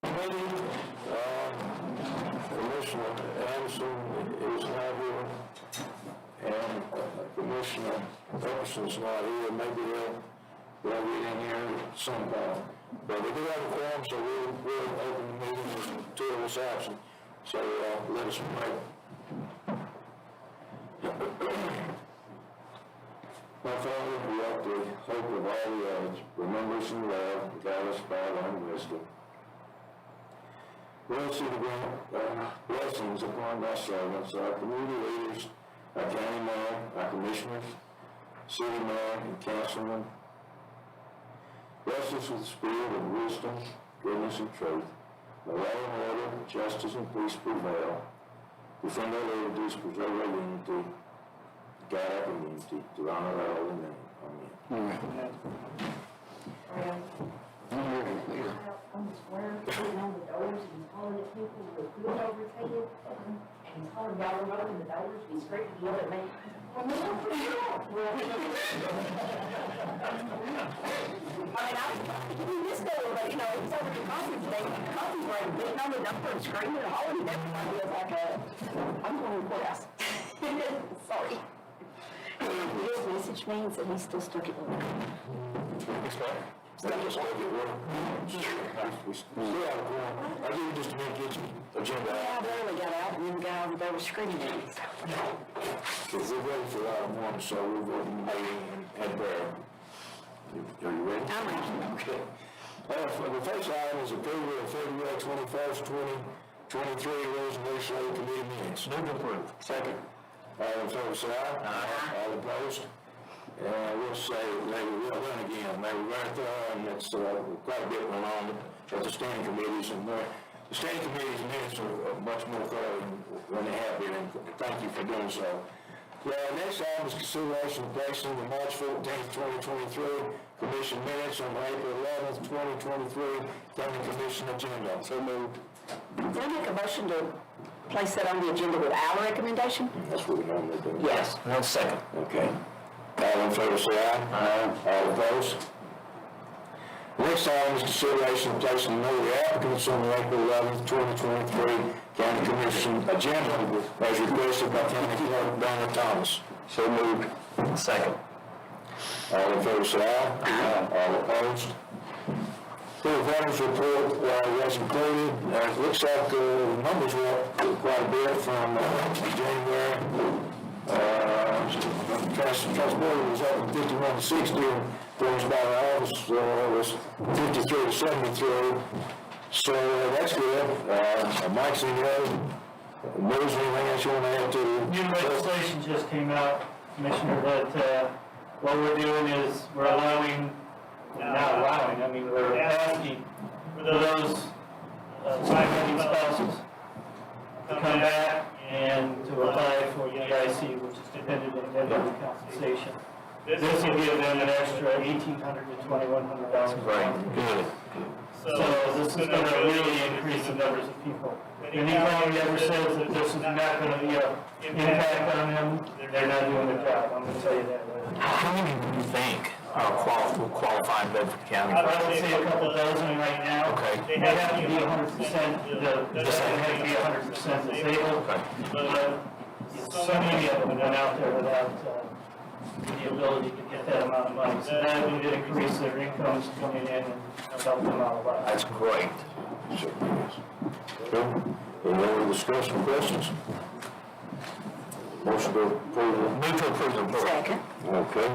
Committee, Commissioner Anderson is not here, and Commissioner Emerson's not here. Maybe they'll get in here sometime. But we do have a quorum, so we'll open the meeting with two of us absent. So let us pray. My Father, who art the hope of all the age, remember us in love, guide us by thy wisdom. Bless you to grant blessings upon thy servants, our community leaders, our county mayor, our commissioners, city mayor, and councilmen. Bless us with the spirit of wisdom, goodness, and truth. May law and order, justice, and peace prevail. Defend our liberties, preserve our unity, guide our community, to honor our holy name. Amen. On the square, putting on the doors and hollering at people with food over his head, and he's hollering, y'all are open the doors, he's screaming, he yelled at me. I mean, this door, but you know, it's over the coffee today, the coffee's right, beating on the door and screaming and hollering, and everybody was like, I'm going to the courthouse. Sorry. His message means that he's still stuck at work. Still at work. We still have a quorum. I'll give you just a minute to get your agenda Yeah, I out. barely got out, and then the guy over there was screaming at me. Because we're ready for item one, so we'll go to the meeting and prayer. Are you ready? I'm ready. Okay. The first item is approval of February 21st, 2023 resolution of the committee minutes. Move to approve. Second. All in favor, say aye. Aye. All opposed? And I will say they were well done again. They were very thorough, and it's quite a bit went on at the standing committees, and the standing committees minutes are much more thorough than they have been, and thank you for doing so. Well, next item is consideration of placing the March 14th, 2023 commission minutes on April 11th, 2023 county commission agenda. So moved. Can I make a motion to place that on the agenda with our recommendation? That's what we normally do. Yes. No second. Okay. All in favor, say aye. Aye. All opposed? Next item is consideration of placing another applicants on the April 11th, 2023 county commission agenda as requested by County Clerk Donna Thomas. So moved. Second. All in favor, say aye. Aye. All opposed? The veterans report was included. It looks like the numbers were up quite a bit from January. Transported was up from 51 to 60, and things by August was 53 to 73. So that's good. Mike's in there. News, anything else you want to add to? New legislation just came out, Commissioner, that what we're doing is we're allowing, not allowing, I mean, we're asking for those five-living spouses to come back and to apply for EIC, which is dependent indemnity compensation. This will give them an extra $1,800 to $2,100. Right. Good. So this is going to really increase the numbers of people. Anytime he ever says that this is not going to be an impact on them, they're not doing their job. I'm going to tell you that. How many do you think are will qualify in Bedford County? I would say a couple dozen right now. Okay. They have to be 100%, they have to be 100% disabled. Okay. But so many of them went out there without the ability to get that amount of money. So that would increase their incomes coming in and help them out a lot. That's great. Okay. Any other discussion, questions? Motion to approve. Move to approve the report. Second. Okay.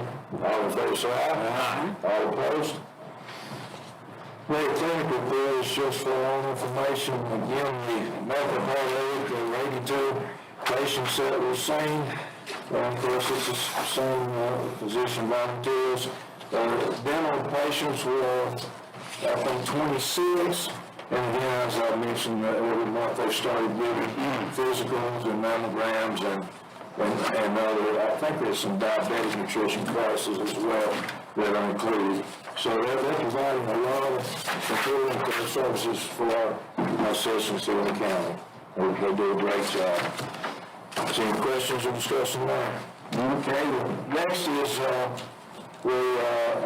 All in favor, say aye. Aye. All opposed? The clinic report is just for all information. Again, the medical part of it, 82 patients that were seen. Of course, this is the same physician volunteers. Dental patients were, I think, 26. And again, as I mentioned, every month they started giving physicals and mammograms and other, I think there's some diabetic nutrition classes as well that are included. So they're providing a lot of important services for our citizens here in the county. They do a great job. Is there any questions or discussion there? Okay, next is the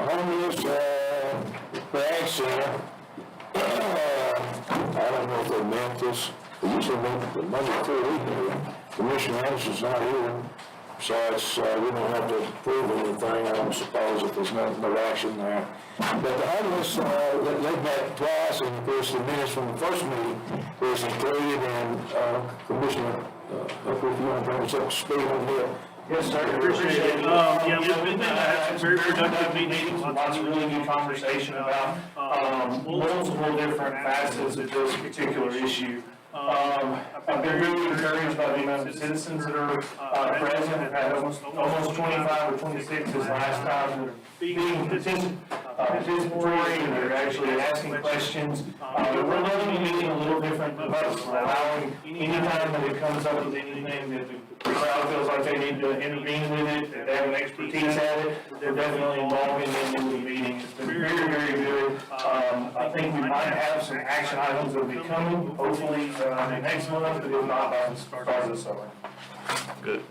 homeless ag center. present this. We usually meet the Monday through week. Commissioner Anderson's not here, so it's, we don't have to prove anything, I don't suppose, if there's no action there. But the homeless, they've met twice, and of course, the minutes from the first meeting was included, and Commissioner Hooker, if you want to bring us up to speed on here. Yes, sir, appreciate it. Yeah, we've been had very productive meetings, lots of really good conversation about multiple different facets of this particular issue. I've been really encouraged by the amount of citizens that are present. I've had almost 25 or 26 this last time that are being participatory and they're actually asking questions. We're letting the meeting a little different than us. We're allowing anytime that it comes up with anything that the crowd feels like they need to intervene with it, that they have an expertise at it, they're definitely involving in the meeting. It's been very, very good. I think we might have some action items that will be coming, hopefully next month, but if not, by the start of the summer. Good.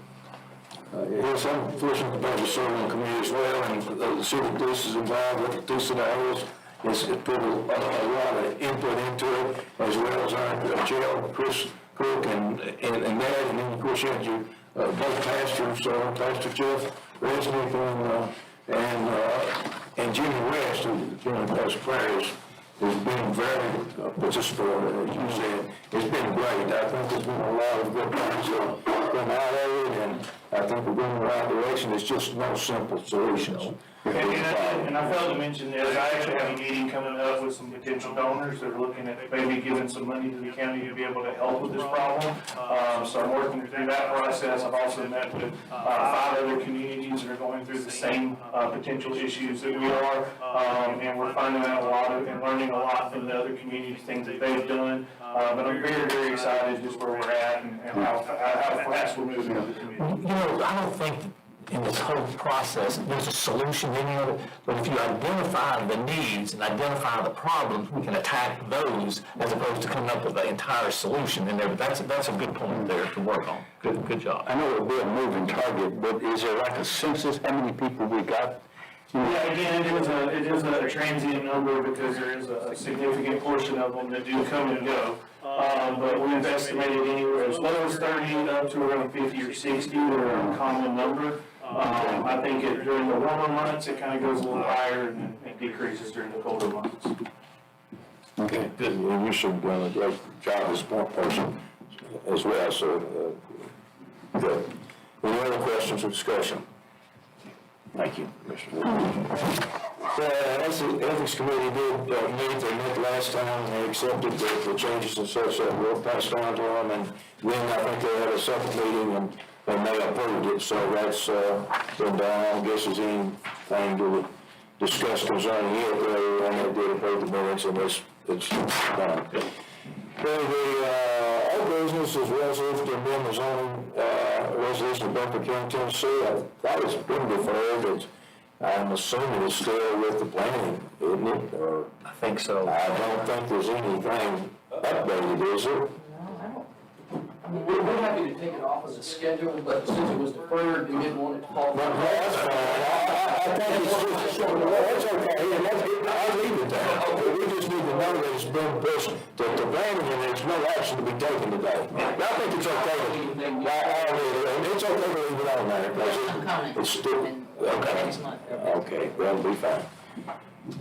Yes, I'm fortunate to be serving the community as well, and the city police is involved with the two scenarios. It's put a lot of input into it, as well as our jail, Chris Cook, and that, and then of course you had your both pastors, Pastor Jeff Resnick and Jimmy West, who joined Pastor Prayers, has been very participatory, as you said. It's been great. I think there's been a lot of good things that come out of it, and I think we're going in the right direction. It's just no simple solutions. And I failed to mention this, I actually have a meeting coming up with some potential donors that are looking at maybe giving some money to the county to be able to help with this problem. So I'm working through that process. I've also met with 5 other communities that are going through the same potential issues that we are. And we're finding out a lot of, and learning a lot from the other communities, things that they've done. But I'm very, very excited just where we're at and how fast we're moving in the community. You know, I don't think in this whole process, there's a solution to any of it, but if you identify the needs and identify the problems, we can attack those as opposed to coming up with the entire solution. And that's a good point there to work on. Good job. I know it'll be a moving target, but is there like a census, how many people we got? Yeah, again, it is a transient number because there is a significant portion of them that do come and go. But we've estimated anywhere as low as 30 up to around 50 or 60 that are a common number. I think during the warmer months, it kind of goes a little higher and decreases during the colder months. Okay, good. And you should do a great job as point person as well, so, good. Any other questions or discussion? Thank you, Mr. As the Ethics Committee did meet, they met last time, and they accepted the changes and such that were passed on to them, and then I think they had a second meeting, and they approved it, so that's been done. I don't guess there's anything to discuss concerning it, and they did approve the minutes, and it's done. Well, the old business is resolution to amend the zoning resolution of Bedford County, Tennessee. I thought it's been deferred. I'm assuming it's still with the planning, isn't it? Or I think so. I don't think there's anything updated, is there? I mean, we're happy to take it off of the schedule, but since it was deferred, we didn't want it to fall. No, that's fine. I think it's just, that's okay. Yeah, I'll leave it there. We just need to know that it's been pushed to planning, and there's no action to be taken today. I think it's okay. It's okay to leave it on there, because it's still, okay. Next month. Okay, that'll be fine.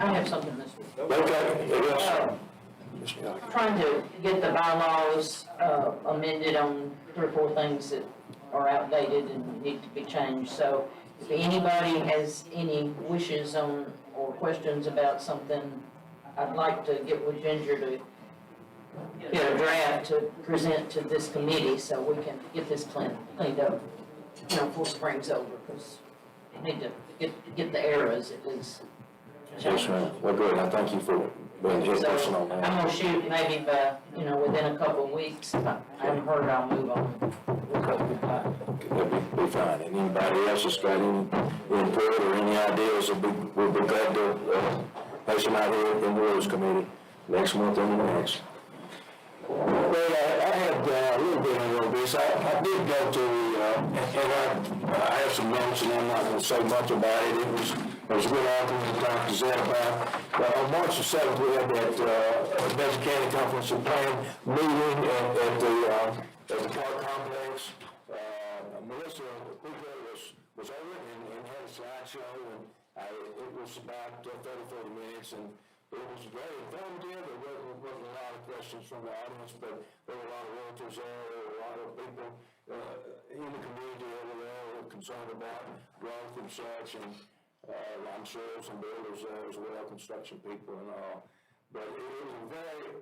I have something this week. Okay, yes. Trying to get the bylaws amended on 3 or 4 things that are outdated and need to be changed. So if anybody has any wishes on or questions about something, I'd like to get with Ginger to get a draft to present to this committee so we can get this cleaned up, you know, before spring's over, because we need to get the errors at least. Yes, ma'am. Well, good. I thank you for being here person on So I'm that. gonna shoot maybe by, you know, within a couple of weeks. If I haven't heard, I'll move on. That'd be fine. And anybody else that's got any input or any ideas, we'll be glad to pass them out here in the Rules Committee next month and the next. Well, I had a little bit on this. I did go to, and I have some notes, and I'm not going to say much about it. It was There was a good article in Dr. Zed about, on March the 7th, we had that Benson County Conference and Plan meeting at the park complex. Melissa Quigley was over it and had a slideshow, and it was about 30-40 minutes, and it was very informative. There wasn't a lot of questions from the audience, but there were a lot of realtors there, there were a lot of people in the community over there who were concerned about growth and such, and I'm sure some builders there as well, construction people and all. But it was a very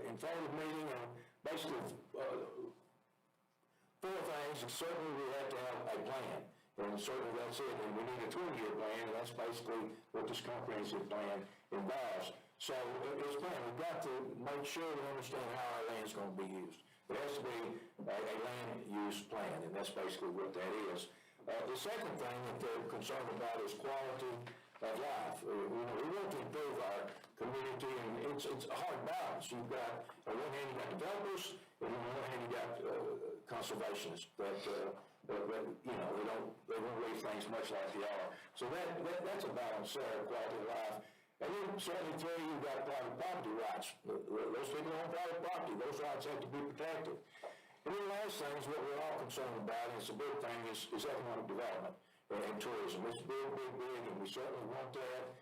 informative meeting, and basically four things. Certainly we had to have a plan, and certainly that's it. And we need a 20-year plan, and that's basically what this comprehensive plan involves. So it's planned. We've got to make sure we understand how our land's going to be used. There has to be a land use plan, and that's basically what that is. The second thing that they're concerned about is quality of life. We want to improve our community, and it's a hard balance. You've got, on one hand, you got developers, and on the other hand, you got conservationists that they won't leave things much like they are. So that's a balance there, quality of life. And then certainly three, you've got private property rights. Those people own private property. Those rights have to be protected. And then the last thing is what we're all concerned about, and it's a big thing, is economic development and tourism. It's big, and we certainly want that.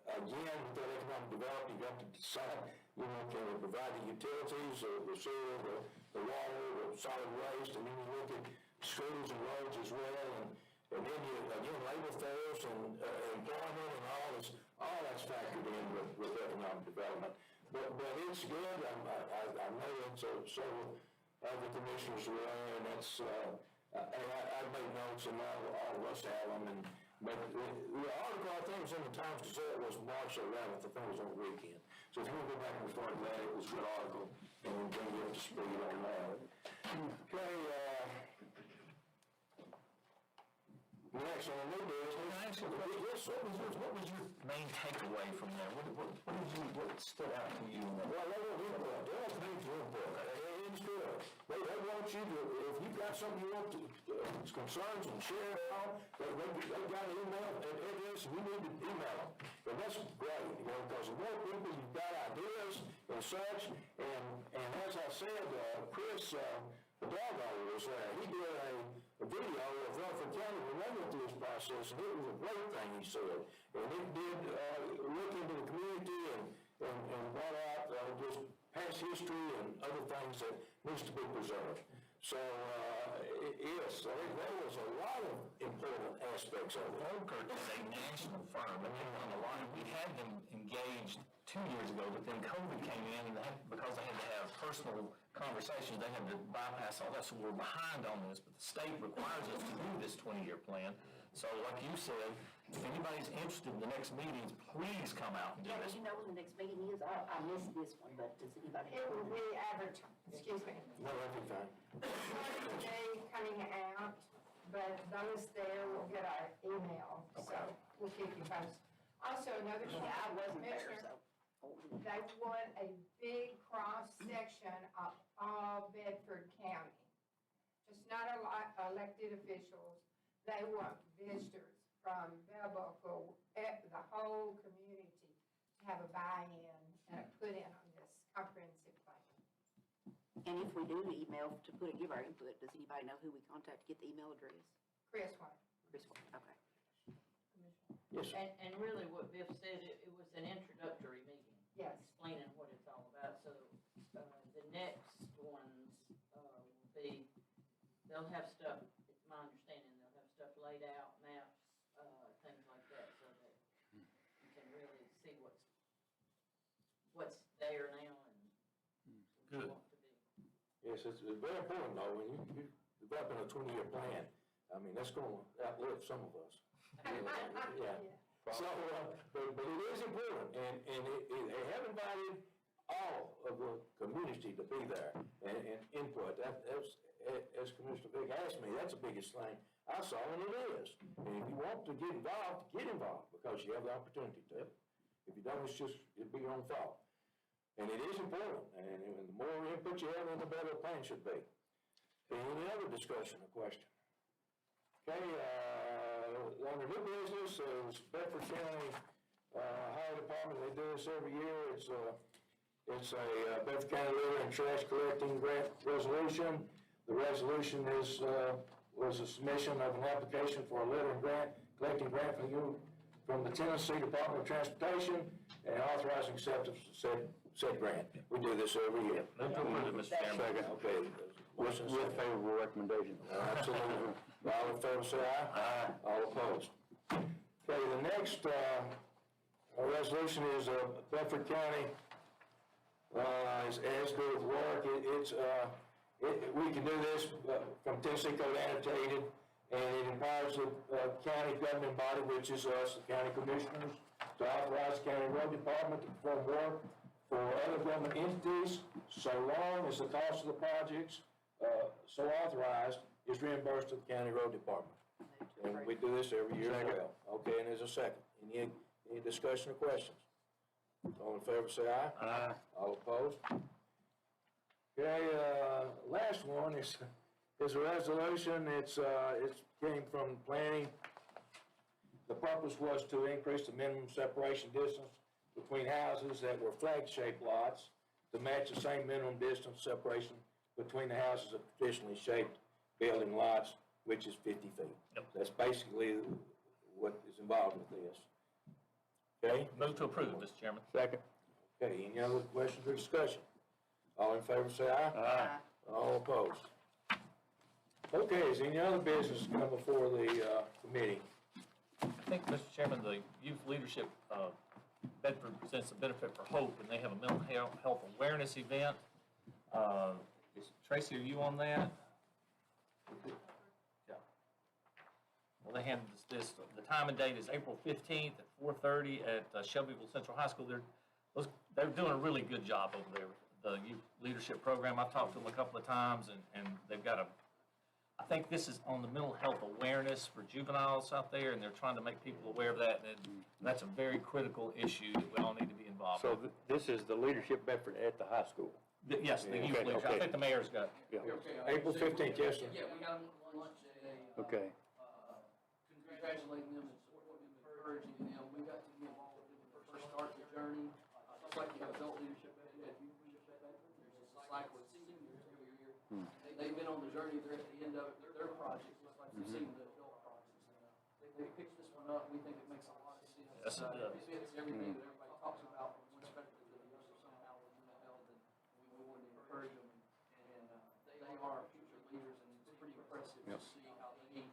Again, with that economic development, you've got to decide, can we provide the utilities, the sewer, the water, the solid waste, and then you look at schools and roads as well, and then you, again, labor force and employment and all that's factored in with economic development. But it's good. I know that several other commissioners were there, and that's, I made notes, and all of us have them. But the article, I think, was in the Times Gazette, was March 11th. I think it was on the weekend. So if you want to go back and refer to that, it was a good article, and we'll bring you up to speed on that. Okay, next on the new business. What was your main takeaway from that? What stood out to you? Well, they want input. They want to input. It's good. They want you to, if you've got something you want to, concerns and share it all, they've got an email address, and you need to email them. And that's great, because the more people you've got ideas and such, and as I said, Chris, the dog owner was there. He did a video of Rutherford County when they went through this process, and it was a great thing, he said. And it did look into the community and brought out just past history and other things that needs to be preserved. So, yes, there was a lot of important aspects of it. Volkert is a national firm, and they've done a lot. We had them engaged 2 years ago, but then COVID came in, and because they had to have personal conversations, they had to bypass all that, so we're behind on this. But the state requires us to do this 20-year plan. So like you said, if anybody's interested in the next meetings, please come out and do Yeah, this. do you know when the next meeting is? I missed this one, but does anybody? It will be advertised, excuse me, No, that'd be fine. today coming out, but those there will get our email, so we'll keep you posted. Also, another thing, Yeah, I wasn't there, Commissioner, so. they want a big cross-section of all Bedford County. Just not elected officials, they want visitors from Belleville, the whole community, to have a buy-in and a put-in on this comprehensive plan. And if we do email to give our input, does anybody know who we contact to get the email address? Chris White. Chris, okay. Yes, sir. And really what Biff said, it was an introductory meeting. Yes. Explaining what it's all about, so, the next ones, will be, they'll have stuff, it's my understanding, they'll have stuff laid out, maps, things like that, so that you can really see what's there now and what you Good. want to be. Yes, it's very important, though, when you're developing a 20-year plan. I mean, that's going to outlive some of us. Yeah. So, but it is important, and they have invited all of the community to be there and input. As Commissioner Vick asked me, that's the biggest thing I saw, and it is. And if you want to get involved, because you have the opportunity to. If you don't, it'd be your own fault. And it is important, and the more input you have, the better the plan should be. Any other discussion or question? Okay, on the new business, Bedford County Highway Department, they do this every year. It's a Bedford County litter and trash collecting grant resolution. The resolution is, was a submission of an application for a litter and collecting grant from the Tennessee Department of Transportation and authorizing acceptance of said grant. We do this every year. Move to approve it, Mr. Chairman. Second, okay. Motion With favorable recommendation. Absolutely. All in favor, say aye. Aye. All opposed. Okay, the next resolution is Bedford County, as do with work. We can do this from Tennessee Code Annotated, and it empowers the county government body, which is us, the county commissioners, to authorize the county road department to perform work for other government entities, so long as the cost of the projects so authorized is reimbursed to the county road department. And we do this every year as well. Okay, and there's a second. Any discussion or questions? All in favor, say aye. Aye. All opposed? Okay, last one is a resolution. It came from planning. The purpose was to increase the minimum separation distance between houses that were flag-shaped lots to match the same minimum distance separation between the houses of traditionally shaped building lots, which is 50 feet. Yep. That's basically what is involved with this. Okay? Move to approve, Mr. Chairman. Second. Okay, any other questions or discussion? All in favor, say aye. Aye. All opposed? Okay, is any other business come before the committee? I think, Mr. Chairman, the Youth Leadership Bedford presents a benefit for hope, and they have a mental health awareness event. Tracy, are you on that? Yeah. Well, they have this, the time and date is April 15th at 4:30 at Shelbyville Central High School. They're doing a really good job over there, the Youth Leadership Program. I've talked to them a couple of times, and they've got I think this is on the mental health awareness for juveniles out there, and they're trying to make people aware of that, and that's a very critical issue that we all need to be involved in. So this is the Leadership Bedford at the high school? Yes, the youth Okay, leadership. I okay. think the mayor's got, Yeah. Okay, April 15th, yes, sir. Yeah, we got them on lunch today. Okay. Congratulating them and supporting them, encouraging them. We got to be involved with them when they first start the journey. Just like you have adult leadership, you have youth leadership, there's a cycle of seniors every year. They've been on the journey, they're at the end of it, their projects, just like you've seen the adult projects. They picked this one up, we think it makes a lot of sense. Yes, it does. It fits everything that everybody talks about from one spectrum to the other somehow with mental health, and we wanted to encourage them. And they are future leaders, and it's pretty impressive to see how they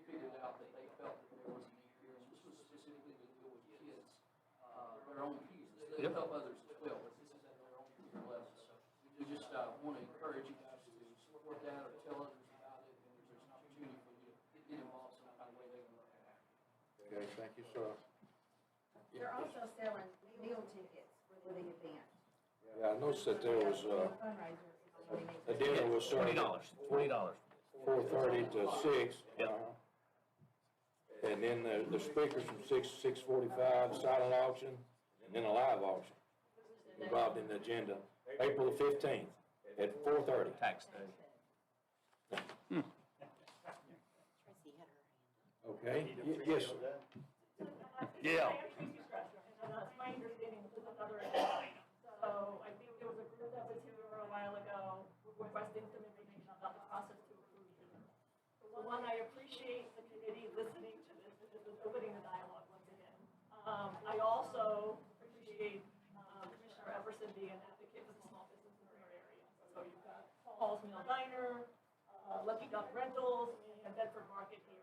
figured out that they felt that there was a need here. And this was specifically to deal with kids, their own peers. They help others as well, but this is at their own peer level. So we just want to encourage you guys to support that or tell others about it, and if there's an opportunity for you to get involved some kind of way, they can look at it. Okay, thank you, sir. They're also selling meal tickets for the event. Yeah, I noticed that there was, Fundraiser is what it a is. dinner was served $20. 4:30 to 6. Yep. And then the speakers from 6 to 6:45, silent auction, and then a live auction involved in the agenda. April the 15th at 4:30. Tax day. Okay, yes, sir. Yeah. That's my understanding, this is another agenda. So I think there was a group that was here a while ago requesting some information about the process to approve dinner. So one, I appreciate the committee listening to this, because it's opening the dialogue once again. I also appreciate Commissioner Everson being an advocate for the small business in our area. So you've got Paul's Meal Diner, Lucky Duck Rentals, and Bedford Market here.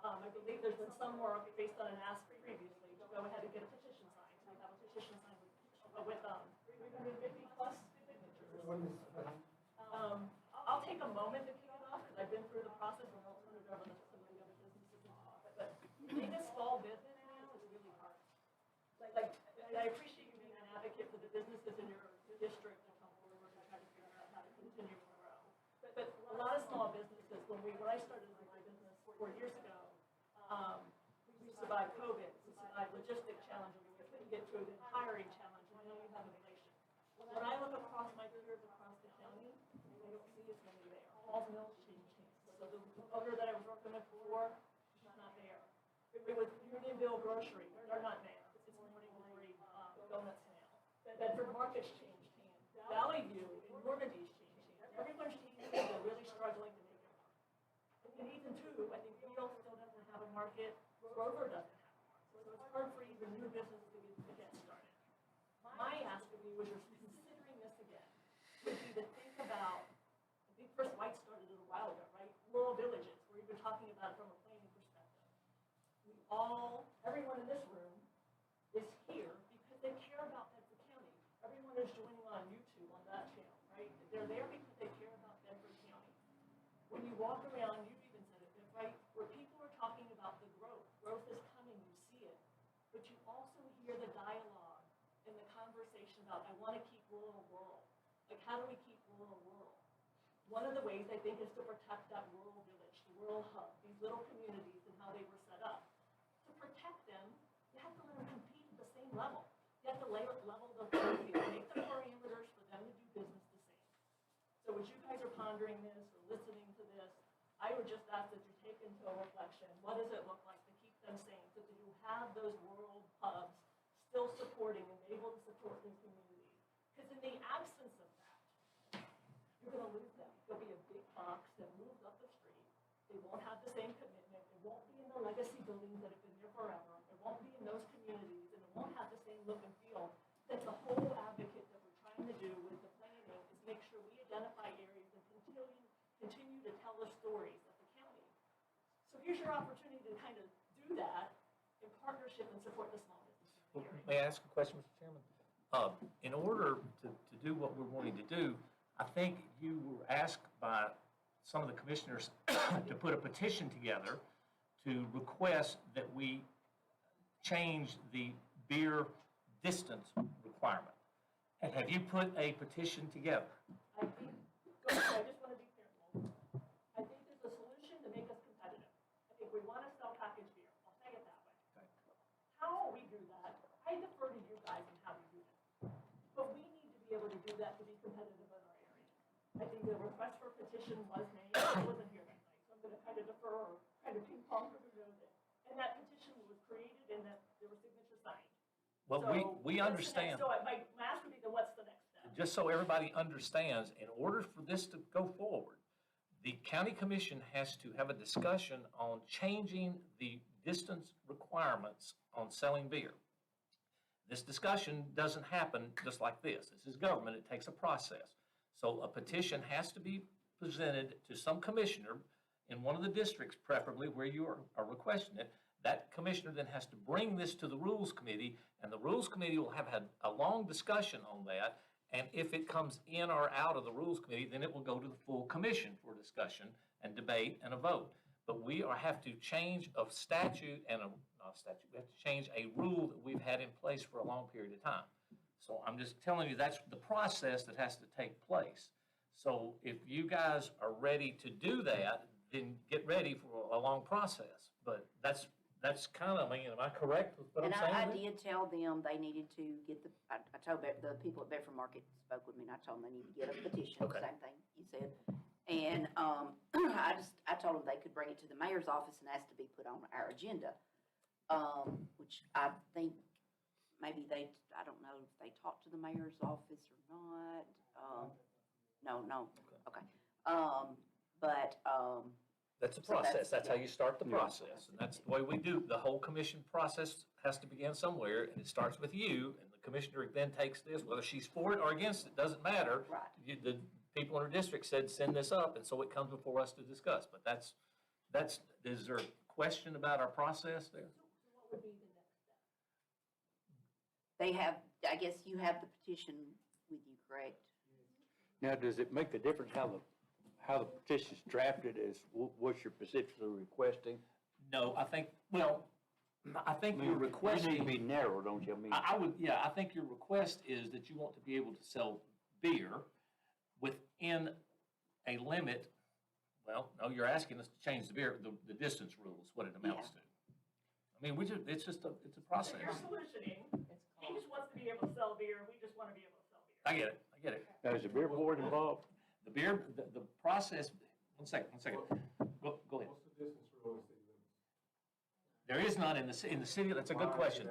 I believe there's been some work based on an ask previously to go ahead and get a petition signed. So we have a petition signed with 350 plus signatures. I'll take a moment to kick it off, because I've been through the process, and I'll turn it over to some of the other businesses involved. But being a small business now is really hard. Like, I appreciate you being an advocate for the businesses in your district to come forward and try to figure out how to continue to grow. But a lot of small businesses, when I started my business 4 years ago, we survived COVID, we survived logistic challenges, we couldn't get through the hiring challenge, and now you have inflation. When I look across my peers across the county, I don't see as many there. Paul's Mills changed hands. So the owner that I was working with before, she's not there. It Danville Grocery, or not now, it's Morning Glory Donuts now. Bedford Market's changed hands. Valley View in Normandy's changed hands. Everyone's changed hands, they're really struggling to make it work. And even too, I think Beal still doesn't have a market, Grover doesn't have a market. So it's hard for even new businesses to get started. My ask of you, as you're considering this again, would be to think about, I think First White started it a while ago, right? Rural villages, where you've been talking about it from a planning perspective. Everyone in this room is here because they care about Bedford County. Everyone is joining on YouTube on that channel, right? They're there because they care about Bedford County. When you walk around, you even said it, right? Where people are talking about the growth is coming, you see it. But you also hear the dialogue and the conversation about, I want to keep rural. Like, how do we keep rural? One of the ways, I think, is to protect that rural village, the rural hub, these little communities and how they were set up. To protect them, you have to let them compete at the same level. You have to level the playing field, make the parameters for them to do business the same. So as you guys are pondering this or listening to this, I would just ask that you take into a reflection, what does it look like to keep them sane, so that you have those rural hubs still supporting and able to support these communities? Because in the absence of that, you're going to lose them. There'll be a big box that moves up the street. They won't have the same commitment. It won't be in the legacy buildings that have been there forever. It won't be in those communities, and it won't have the same look and feel. That's the whole advocate that we're trying to do with the planning, is make sure we identify areas and continue to tell the stories of the county. So here's your opportunity to kind of do that in partnership and support the small business Well, community. may I ask a question, Mr. Chairman? In order to do what we're wanting to do, I think you were asked by some of the commissioners to put a petition together to request that we change the beer distance requirement. And have you put a petition together? I think, go ahead, I just want to be clear. I think there's a solution to make us competitive. I think we want to sell packaged beer. I'll say it that way. Okay. How we do that, I defer to you guys on how we do that. But we need to be able to do that to be competitive in our area. I think the request for petition was made, I wasn't here that night, so I'm going to kind of defer or kind of ping pong who knows it. And that petition was created and that there were signatures signed. Well, So we what's the next- understand. So my ask would be, then what's the next step? Just so everybody understands, in order for this to go forward, the county commission has to have a discussion on changing the distance requirements on selling beer. This discussion doesn't happen just like this. This is government. It takes a process. So a petition has to be presented to some commissioner in one of the districts, preferably where you are requesting it. That commissioner then has to bring this to the Rules Committee, and the Rules Committee will have had a long discussion on that. And if it comes in or out of the Rules Committee, then it will go to the full commission for discussion and debate and a vote. But we have to change a statute and we have to change a rule that we've had in place for a long period of time. So I'm just telling you, that's the process that has to take place. So if you guys are ready to do that, then get ready for a long process. But that's kind of, am I correct with what I'm And saying? I did tell them they needed to get I told the people at Bedford Market spoke with me, and I told them they need to get a petition, Okay. same thing you said. And, I told them they could bring it to the mayor's office and ask to be put on our agenda. Which I think maybe I don't know if they talked to the mayor's office or not. No, okay. That's a So that's- process. That's how yeah. you start the Yeah. process. And that's the way we do. The whole commission process has to begin somewhere, and it starts with you, and the commissioner then takes this, whether she's for it or against it, doesn't matter. Right. The people in her district said, send this up, and so it comes before us to discuss. But that's, is there a question about our process there? So what would be the next step? They have, I guess you have the petition with you, correct? Now, does it make a difference how the petition's drafted as what you're specifically requesting? No, I think you're It needs to requesting. be narrow, don't you? I mean, I would, yeah, I think your request is that you want to be able to sell beer within a limit. Well, no, you're asking us to change the beer, the distance rules, what it amounts to. I mean, it's a So you're process. solutioning, he just wants to be able to sell beer, we just want to be able to sell beer. I get it. now, is the beer board involved? The beer, the process, one second. Go ahead. What's the distance rule in city limits? There is none in the city, that's a good question.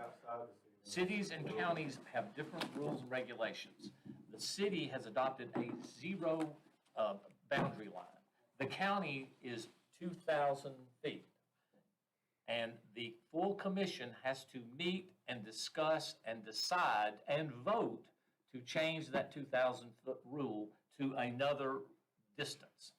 Cities and counties have different rules and regulations. The city has adopted a zero boundary line. The county is 2,000 feet. And the full commission has to meet and discuss and decide and vote to change that 2,000-foot rule to another distance.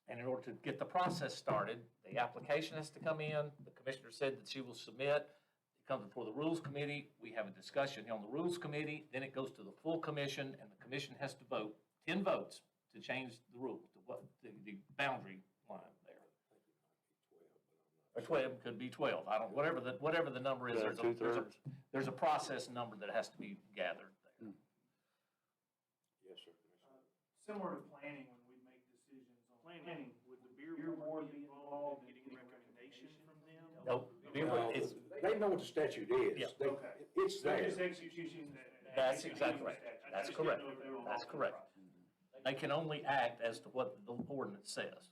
And in order to get the process started, the application has to come in, the commissioner said that she will submit, it comes before the Rules Committee, we have a discussion on the Rules Committee, then it goes to the full commission, and the commission has to vote, 10 votes to change the rule, to what, the boundary line there. Or 12, could be 12, I don't, whatever the number is, there's a process number that has to be gathered there. Yes, sir. Similar to planning, when we make decisions on planning, would the beer board be involved in getting recommendations from them? No, it's, They know what the statute is. Yeah. They- Okay. It's They're there. just executing that. That's exactly right. That's correct. That's correct. They can only act as to what the ordinance says.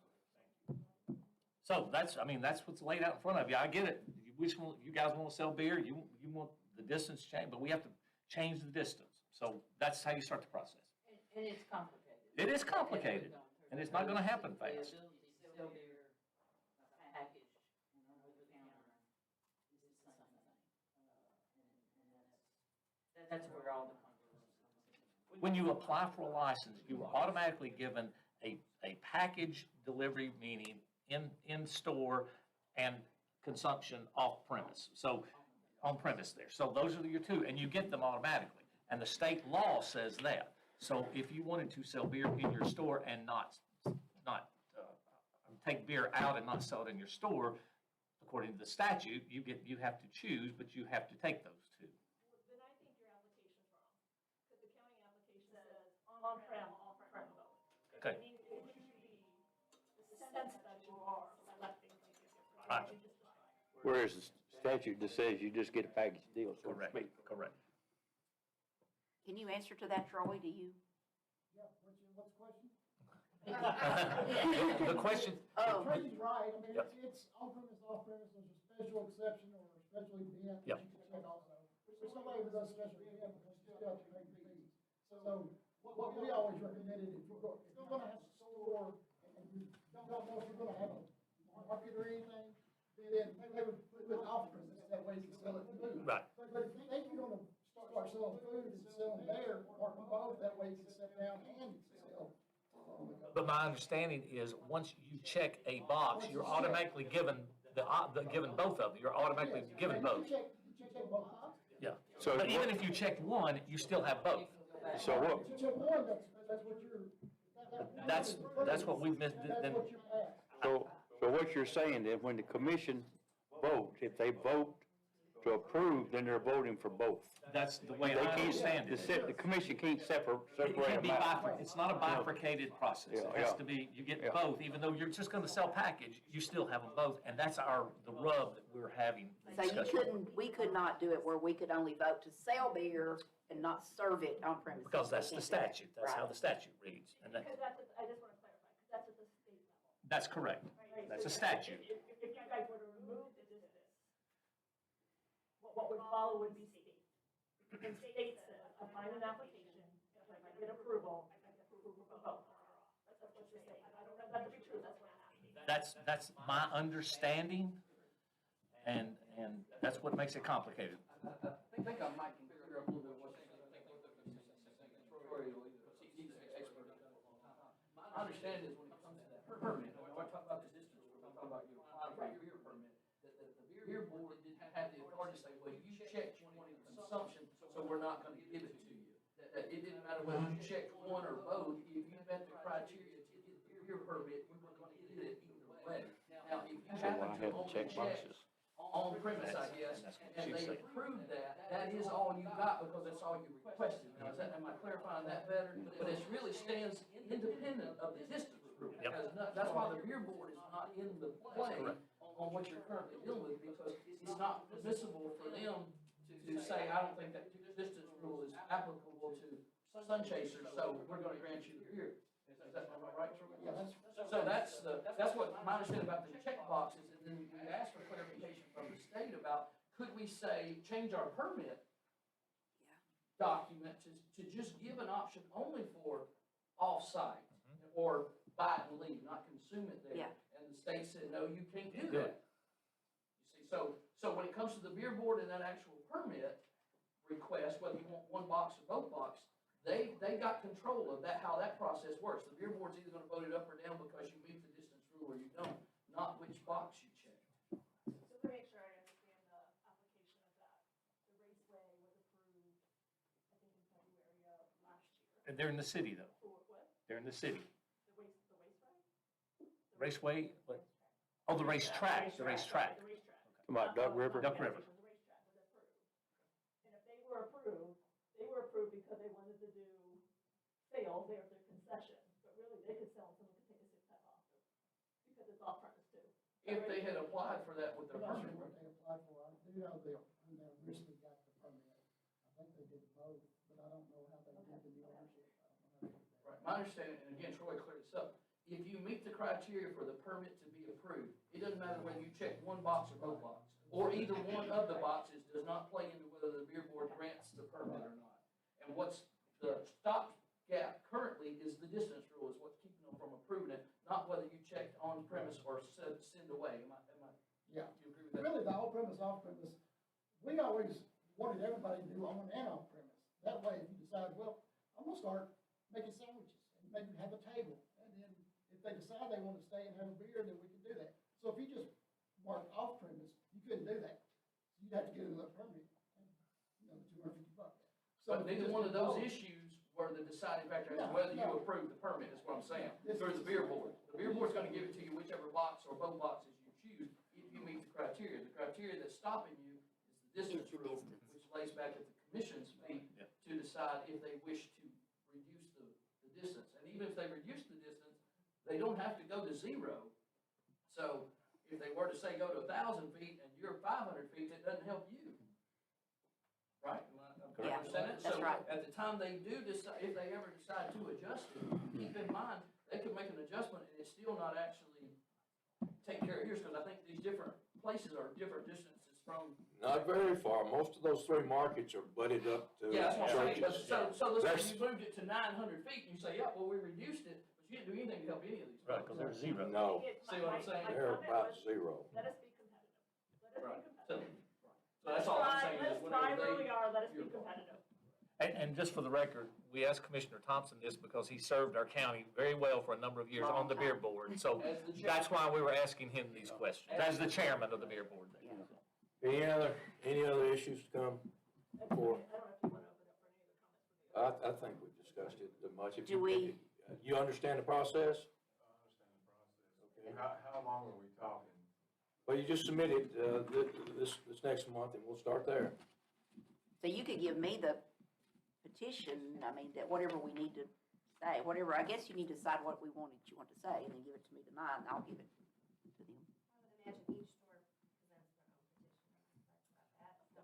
So that's, I mean, that's what's laid out in front of you. I get it. You guys want to sell beer, you want the distance changed, but we have to change the distance. So that's how you start the process. And it's complicated. It is complicated, and it's not gonna happen fast. The ability to sell beer, package, and over the counter is the same thing. And that's where all the controversy comes in. When you apply for a license, you are automatically given a package delivery, meaning in store and consumption off premise. So, on premise there. So those are your two, and you get them automatically. And the state law says that. So if you wanted to sell beer in your store and not take beer out and not sell it in your store, according to the statute, you have to choose, but you have to take those two. Then I think your application's wrong, because the county application says on-prem vote. Okay. It should be the sense that you are selecting to make it different. Right. You just described. Whereas the statute just says you just get a package deal, so to Correct, speak. correct. Can you answer to that, Troy, do you? Yeah, what's the question? The question, Oh, Tracy's right, I mean, Yep. it's on-premise, off-premise, there's a special exception or a special event Yep. that you can check also. So somebody who does special event, because you still have to pay fees. So what we always recommended, if you're gonna have a store, and you don't know if you're gonna have a market or anything, then they would put it off-premise, that way you can sell it to food. right. But if you think you're gonna start selling food and selling there, mark them both, that way you can sit down and sell. But my understanding is, once you check a box, you're automatically given given both of them. You're automatically given both. You check both boxes. Yeah. So But even if you checked one, you still have both. So what, If you check one, that's what you're. That's what we've missed. That's what you're at. so what you're saying, then when the commission votes, if they vote to approve, then they're voting for both. That's the way They I can't, understand it. the commission can't separate It can them be out. it's not a bifurcated process. It has to be, you get Yeah. both, even though you're just gonna sell package, you still have them both, and that's the rub that we're having so you discussion. we could not do it where we could only vote to sell beer and not serve it on premises. Because that's We the can't do that. statute, that's how Right. the statute reads, and Because I just want to clarify, because that's at the state level. that's correct. Right? That's a So statute. If you guys were to remove the distance, what would follow would be state. And state says, I find an application, if I get approval, I get approval for both. That's what you're saying. I don't know that to be true, that's what I'm asking. That's my understanding, and that's what makes it complicated. I think I might can clear up a little bit what you're saying. Troy, because he's an expert. My understanding is when it comes to that permit, when I talk about the distance, we're talking about you apply for your beer permit, that the beer board didn't have the authority to say, well, you checked 20 consumption, so we're not gonna give it to you. That it didn't matter whether you checked one or both, if you met the criteria to get the beer permit, you were gonna get it either way. Now, if you So I happen had to to only check check boxes. on premise, I guess, and they approved that, that is all you got because that's all you requested. Now, am I clarifying that better? But it really stands independent of the distance rule. Because that's why the beer board is not in the play on what you're currently dealing with, because it's not permissible for them to say, I don't think that distance rule is applicable to Sun Chasers, so we're gonna grant you the beer. Is that right, Troy? Yeah, So that's what my understanding about the check boxes, and then you ask for we say, change our permit document to just give an option only for off-site or buy it and leave, not consume it there. Yeah. And the state said, no, you can't do that. You see, so when it comes to the beer board and that actual permit request, whether you want one box or both boxes, they got control of that, how that process works. The beer board's either gonna vote it up or down because you meet the distance rule or you don't, not which box you check. So to make sure I understand the application of that, the Raceway was approved, I think in February of last year. And they're in the city, though. For what? They're in the city. The Raceway? Raceway, what? Oh, the racetrack, the racetrack. The racetrack. Come on, Duck River. Duck River. The racetrack was approved. And if they were approved because they wanted to do sales there at their concession, but really they could sell, someone could take a six-pack off, because it's off-premise too. If they had applied for that with their I'm not sure permit. what they applied for. I do know they originally got the permit. I think they did both, but I don't know how they did the ownership. I don't know how they did that. Right, my understanding, and again, Troy cleared this up, if you meet the criteria for the permit to be approved, it doesn't matter whether you check one box or both boxes, or either one of the boxes does not play into whether the beer board grants the permit or not. And what's the stopgap currently is the distance rule is what's keeping them from approving it, not whether you checked on premise or send away. Yeah. Do you agree with that? Really, the on-premise, off-premise, we always wanted everybody to do on and off-premise. That way, if you decide, well, I'm gonna start making sandwiches and maybe have a table. And then if they decide they wanna stay and have a beer, then we can do that. So if you just marked off-premise, you couldn't do that. So you'd have to get another permit, and, $250. So But neither one of those issues were the deciding factor as to No, whether you no. approve the permit, is what I'm saying. This Through the is- beer board. The beer board's gonna give it to you whichever box or both boxes you choose, if you meet the criteria. The criteria that's stopping you is the distance Is the rule, distance. which lays back at the commission's feet Yeah. to decide if they wish to reduce the distance. And even if they reduce the distance, they don't have to go to 0. So if they were to say go to 1,000 feet and you're 500 feet, that doesn't help you. Right? Am I Yeah, understanding? that's right. So at the time they do decide, if they ever decide to adjust it, keep in mind, they could make an adjustment and it's still not actually take care of yours, because I think these different places are different distances from. Not very far. Most of those 3 markets are butted up to Yeah, that's what I'm saying. churches. So let's There's- say you moved it to 900 feet and you say, yeah, well, we reduced it, but you didn't do anything to help any of these. Right, because they're zero. No, See what I'm saying? My they're comment about was, 0. let us be competitive. Let us Right. be So competitive. that's all I'm saying is Let's try whenever where we they. are, let us be you're- competitive. And just for the record, we asked Commissioner Thompson this because he served our county very well for a number of years on the beer board. So As the chair- that's why we were asking him these questions, as the chairman of the beer board. Any other issues to come forward? I don't know if you want to open up for any other comments from the I think we've discussed it too much. If Do you- we- You understand the process? I understand the process. How long are we talking? Well, you just submit it, this next month and we'll start there. So you could give me the petition, I mean, that whatever we need to say, whatever, I guess you need to decide what you want to say, and then give it to me tonight, and I'll give it to them. I would imagine each store presents their own petition.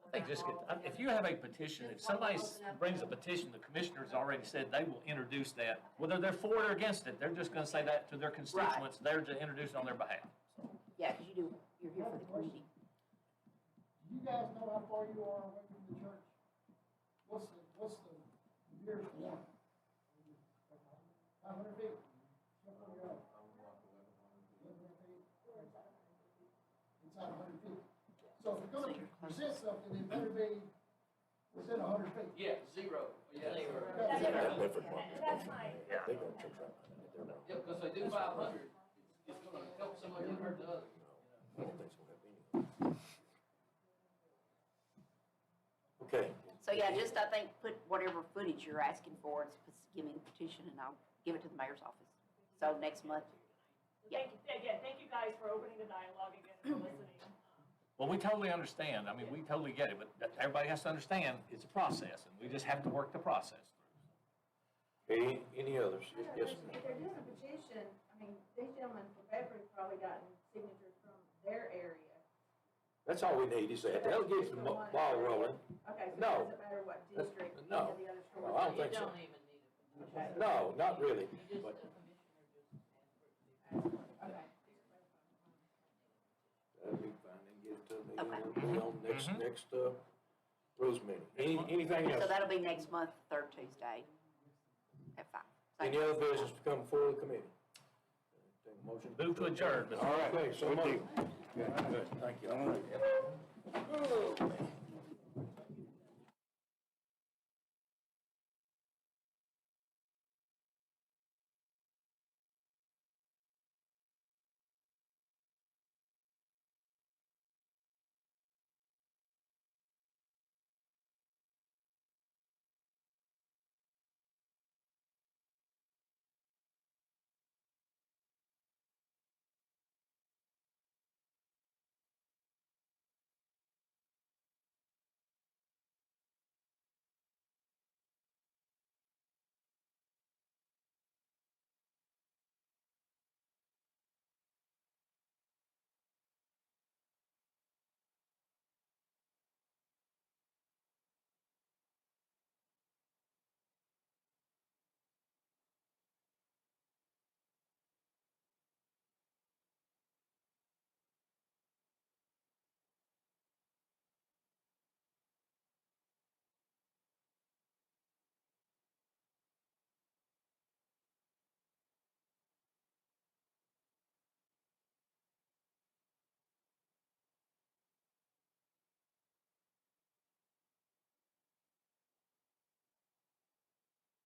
I think just, if you have a petition, if somebody brings a petition, the commissioners already said they will introduce that. Whether they're for it or against it, they're just gonna say that to their constituents, they're to introduce it on their behalf. Yeah, because you're here for the community. Do you guys know how far you are away from the church? What's the nearest one? 500 feet? How far you are? I'm like 1,100 feet. 1100 feet? Inside 100 feet. So if you're gonna present something, it better be within 100 feet. Yeah, 0. Yeah. Different one. That's fine. They're gonna check that. Yeah, because they do 500, it's gonna help somebody and hurt the other. I don't think so. Okay. So yeah, just, I think, put whatever footage you're asking for, and give me the petition, and I'll give it to the mayor's office. So next month, Thank you, again, thank you guys for opening the dialogue again, for listening. Well, we totally understand, I mean, we totally get it, but everybody has to understand, it's a process, and we just have to work the process through. Any others? Yes, If they're doing a petition, I mean, these gentlemen from Bedford probably gotten signatures from their area. that's all we need is that. That'll get the ball rolling. Okay, so it No. doesn't matter what district any No. of the other stores. No, I don't think so. You don't even need a petition. Okay. No, not really. You just, the But commissioner just asked for it to be passed. Okay. that'll be fine. They can get it to me. Okay. That'll be on next Rose meeting. Anything else? So that'll be next month, third Tuesday at 5. Any other business to come before the committee? Take a motion. Move to adjourn, Mr. All right, okay, so moved. Good, thank you.